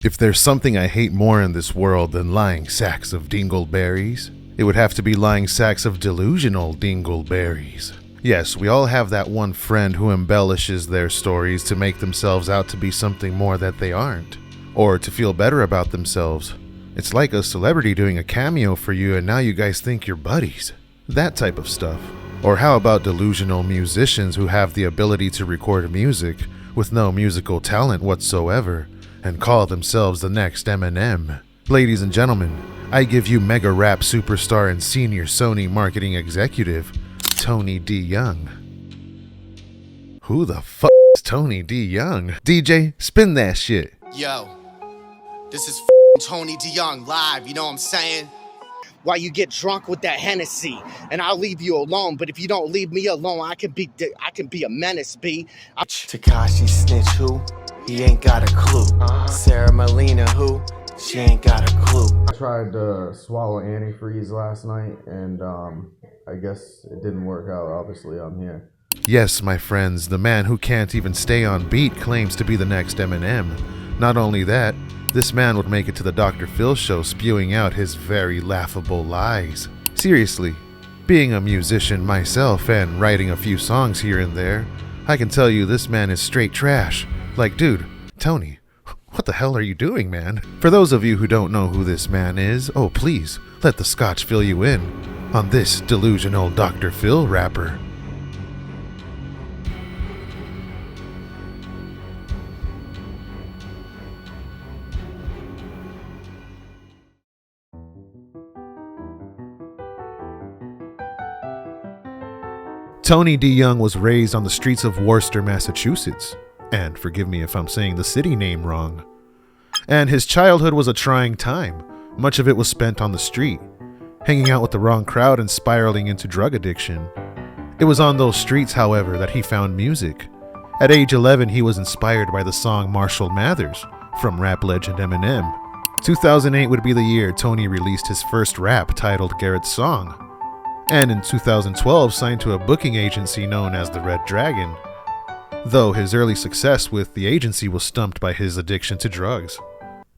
If there's something I hate more in this world than lying sacks of dingleberries, it would have to be lying sacks of delusional dingleberries. Yes, we all have that one friend who embellishes their stories to make themselves out to be something more that they aren't, or to feel better about themselves. It's like a celebrity doing a cameo for you and now you guys think you're buddies. That type of stuff. Or how about delusional musicians who have the ability to record music with no musical talent whatsoever and call themselves the next Eminem? Ladies and gentlemen, I give you mega rap superstar and senior Sony marketing executive, Tony DeYoung. Who the fuck is Tony DeYoung? DJ, spin that shit. Yo, this is Tony DeYoung live, you know what I'm saying? While you get drunk with that Hennessy, and I'll leave you alone. But if you don't leave me alone, I can be a menace, B. Takashi snitch who? He ain't got a clue. Sarah Molina who? She ain't got a clue. I tried to swallow antifreeze last night, and I guess it didn't work out. Obviously, I'm here. Yes, my friends, the man who can't even stay on beat claims to be the next Eminem. Not only that, this man would make it to the Dr. Phil show spewing out his very laughable lies. Seriously, being a musician myself and writing a few songs here and there, I can tell you this man is straight trash. Like, dude, Tony, what the hell are you doing, man? For those of you who don't know who this man is, oh please, let the scotch fill you in on this delusional Dr. Phil rapper. Tony DeYoung was raised on the streets of Worcester, Massachusetts, and forgive me if I'm saying the city name wrong. And his childhood was a trying time. Much of it was spent on the street, hanging out with the wrong crowd and spiraling into drug addiction. It was on those streets, however, that he found music. At age 11, he was inspired by the song Marshall Mathers from rap legend Eminem. 2008 would be the year Tony released his first rap titled Garrett's Song, and in 2012 signed to a booking agency known as the Red Dragon, though his early success with the agency was stumped by his addiction to drugs.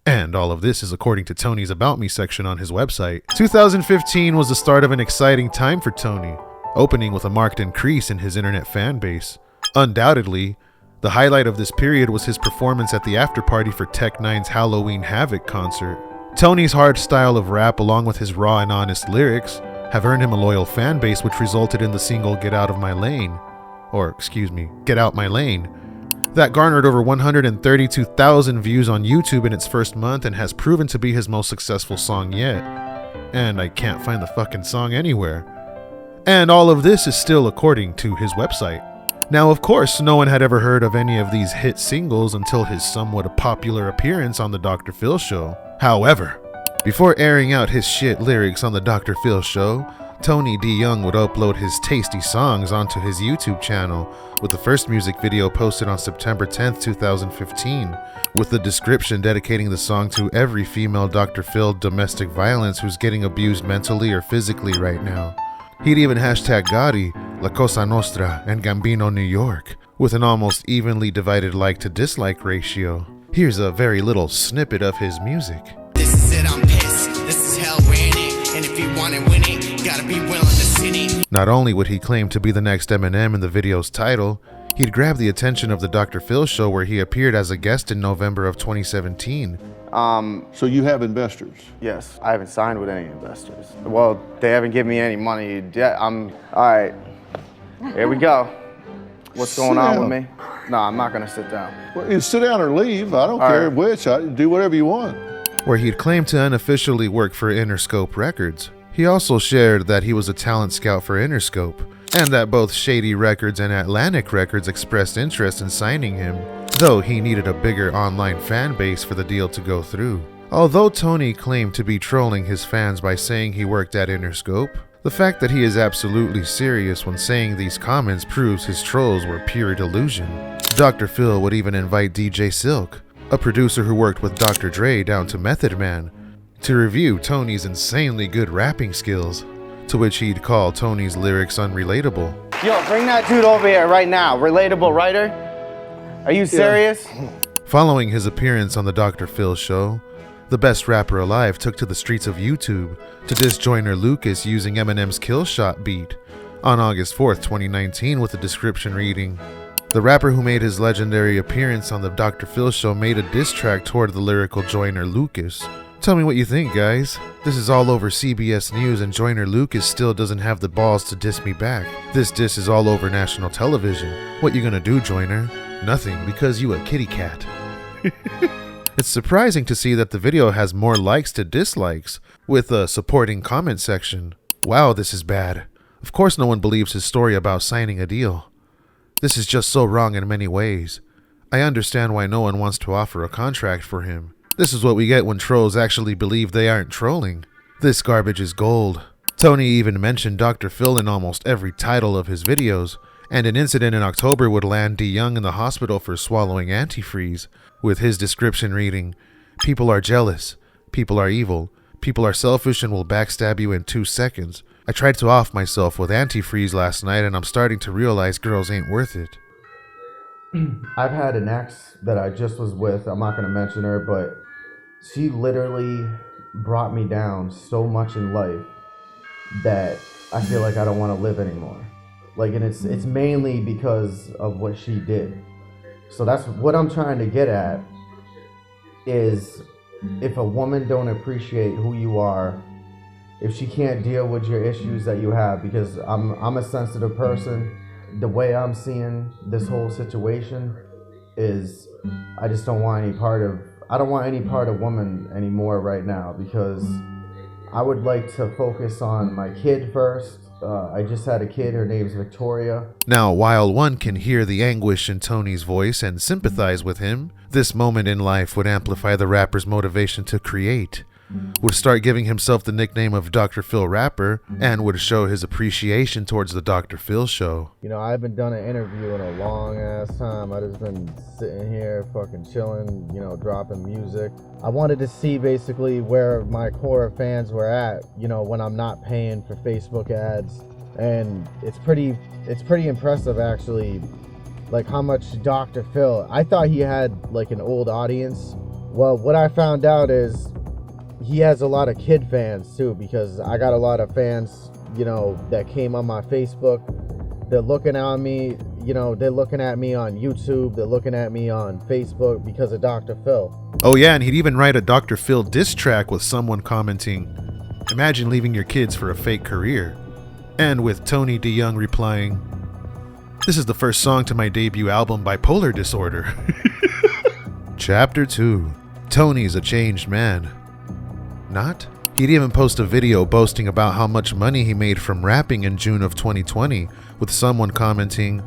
And all of this is according to Tony's About Me section on his website. 2015 was the start of an exciting time for Tony, opening with a marked increase in his internet fan base. Undoubtedly, the highlight of this period was his performance at the after-party for Tech Nine's Halloween Havoc concert. Tony's hard style of rap, along with his raw and honest lyrics, have earned him a loyal fan base, which resulted in the single Get Out of My Lane, Get Out My Lane, that garnered over 132,000 views on YouTube in its first month and has proven to be his most successful song yet. And I can't find the fucking song anywhere. And all of this is still according to his website. Now, of course, no one had ever heard of any of these hit singles until his somewhat popular appearance on the Dr. Phil show. However, before airing out his shit lyrics on the Dr. Phil show, Tony DeYoung would upload his tasty songs onto his YouTube channel, with the first music video posted on September 10th, 2015, with the description dedicating the song to every female Dr. Phil domestic violence who's getting abused mentally or physically right now. He'd even hashtag Gotti, La Cosa Nostra, and Gambino, New York, with an almost evenly divided like to dislike ratio. Here's a very little snippet of his music. This is it, I'm pissed. This is hell, we're in it. And if you want it, win it, gotta be willing to sin it. Not only would he claim to be the next Eminem in the video's title, he'd grab the attention of the Dr. Phil show where he appeared as a guest in November of 2017. So you have investors? Yes, I haven't signed with any investors. Well, they haven't given me any money yet. All right, here we go. What's going on with me? No, I'm not gonna sit down. Well, you sit down or leave. I don't care which. Do whatever you want. Where he'd claimed to unofficially work for Interscope Records. He also shared that he was a talent scout for Interscope, and that both Shady Records and Atlantic Records expressed interest in signing him, though he needed a bigger online fan base for the deal to go through. Although Tony claimed to be trolling his fans by saying he worked at Interscope, the fact that he is absolutely serious when saying these comments proves his trolls were pure delusion. Dr. Phil would even invite DJ Silk, a producer who worked with Dr. Dre down to Method Man, to review Tony's insanely good rapping skills, to which he'd call Tony's lyrics unrelatable. Yo, bring that dude over here right now. Relatable writer? Are you serious? Following his appearance on the Dr. Phil show, the best rapper alive took to the streets of YouTube to diss Joyner Lucas using Eminem's Kill Shot beat on August 4th, 2019 with a description reading, "The rapper who made his legendary appearance on the Dr. Phil show made a diss track toward the lyrical Joyner Lucas. Tell me what you think, guys. This is all over CBS News and Joyner Lucas still doesn't have the balls to diss me back. This diss is all over national television. What you gonna do, Joyner? Nothing, because you a kitty cat." It's surprising to see that the video has more likes to dislikes, with a supporting comment section. Wow, this is bad. Of course no one believes his story about signing a deal. This is just so wrong in many ways. I understand why no one wants to offer a contract for him. This is what we get when trolls actually believe they aren't trolling. This garbage is gold. Tony even mentioned Dr. Phil in almost every title of his videos, and an incident in October would land DeYoung in the hospital for swallowing antifreeze, with his description reading, "People are jealous, people are evil, people are selfish and will backstab you in 2 seconds. I tried to off myself with antifreeze last night and I'm starting to realize girls ain't worth it." I've had an ex that I just was with, I'm not going to mention her, but she literally brought me down so much in life that I feel like I don't want to live anymore. Like, and it's mainly because of what she did. So that's what I'm trying to get at, is if a woman don't appreciate who you are, if she can't deal with your issues that you have, because I'm a sensitive person, the way I'm seeing this whole situation is I just don't want any part of woman anymore right now, because I would like to focus on my kid first. I just had a kid, her name's Victoria. Now, while one can hear the anguish in Tony's voice and sympathize with him, this moment in life would amplify the rapper's motivation to create, would start giving himself the nickname of Dr. Phil Rapper, and would show his appreciation towards the Dr. Phil show. You know, I haven't done an interview in a long ass time. I just been sitting here fucking chilling, you know, dropping music. I wanted to see basically where my core fans were at, you know, when I'm not paying for Facebook ads. And it's pretty impressive actually, like how much Dr. Phil, I thought he had like an old audience. Well, what I found out is he has a lot of kid fans too, because I got a lot of fans, you know, that came on my Facebook. They're looking at me, you know, they're looking at me on YouTube, they're looking at me on Facebook because of Dr. Phil. Oh yeah, and he'd even write a Dr. Phil diss track with someone commenting, "Imagine leaving your kids for a fake career." And with Tony DeYoung replying, "This is the first song to my debut album, Bipolar Disorder." Chapter 2. Tony's a changed man. Not? He'd even post a video boasting about how much money he made from rapping in June of 2020, with someone commenting,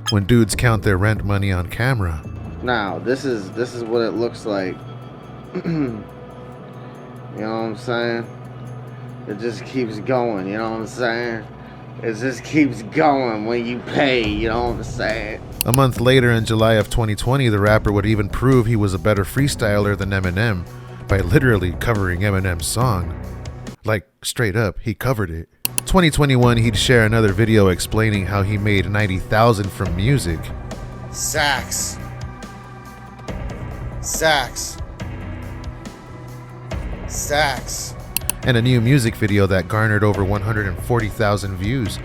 "When dudes count their rent money on camera." Now, this is what it looks like. You know what I'm saying? It just keeps going, you know what I'm saying? It just keeps going when you pay, you know what I'm saying? A month later, in July of 2020, the rapper would even prove he was a better freestyler than Eminem by literally covering Eminem's song. Like, straight up, he covered it. 2021, he'd share another video explaining how he made $90,000 from music. Sax. Sax. Sax. And a new music video that garnered over 140,000 views,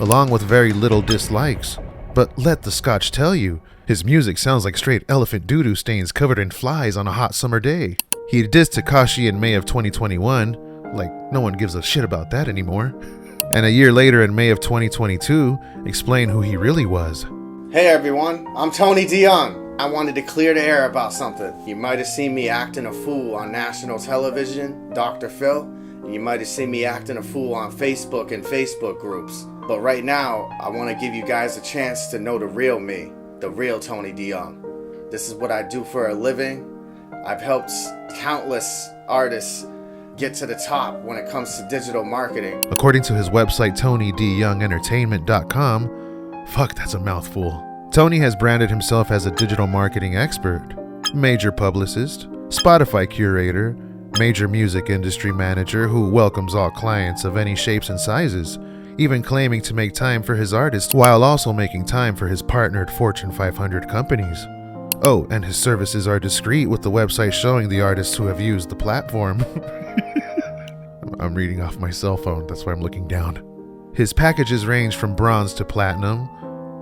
along with very little dislikes. But let the scotch tell you, his music sounds like straight elephant doo-doo stains covered in flies on a hot summer day. He dissed Tekashi in May of 2021, like no one gives a shit about that anymore. And a year later, in May of 2022, explained who he really was. Hey everyone, I'm Tony DeYoung. I wanted to clear the air about something. You might have seen me acting a fool on national television, Dr. Phil. And you might have seen me acting a fool on Facebook and Facebook groups. But right now, I want to give you guys a chance to know the real me, the real Tony DeYoung. This is what I do for a living. I've helped countless artists get to the top when it comes to digital marketing. According to his website, TonyDYoungEntertainment.com, fuck, that's a mouthful. Tony has branded himself as a digital marketing expert, major publicist, Spotify curator, major music industry manager who welcomes all clients of any shapes and sizes, even claiming to make time for his artists while also making time for his partnered Fortune 500 companies. Oh, and his services are discreet, with the website showing the artists who have used the platform. I'm reading off my cell phone, that's why I'm looking down. His packages range from bronze to platinum,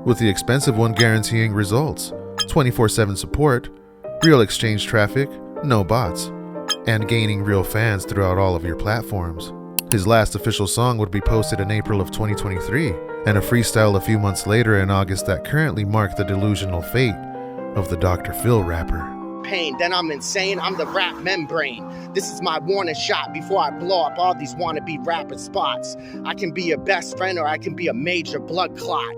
with the expensive one guaranteeing results, 24/7 support, real exchange traffic, no bots, and gaining real fans throughout all of your platforms. His last official song would be posted in April of 2023, and a freestyle a few months later in August that currently marked the delusional fate of the Dr. Phil rapper. Pain, then I'm insane, I'm the rap membrane. This is my warning shot before I blow up all these wannabe rapper spots. I can be your best friend or I can be a major blood clot.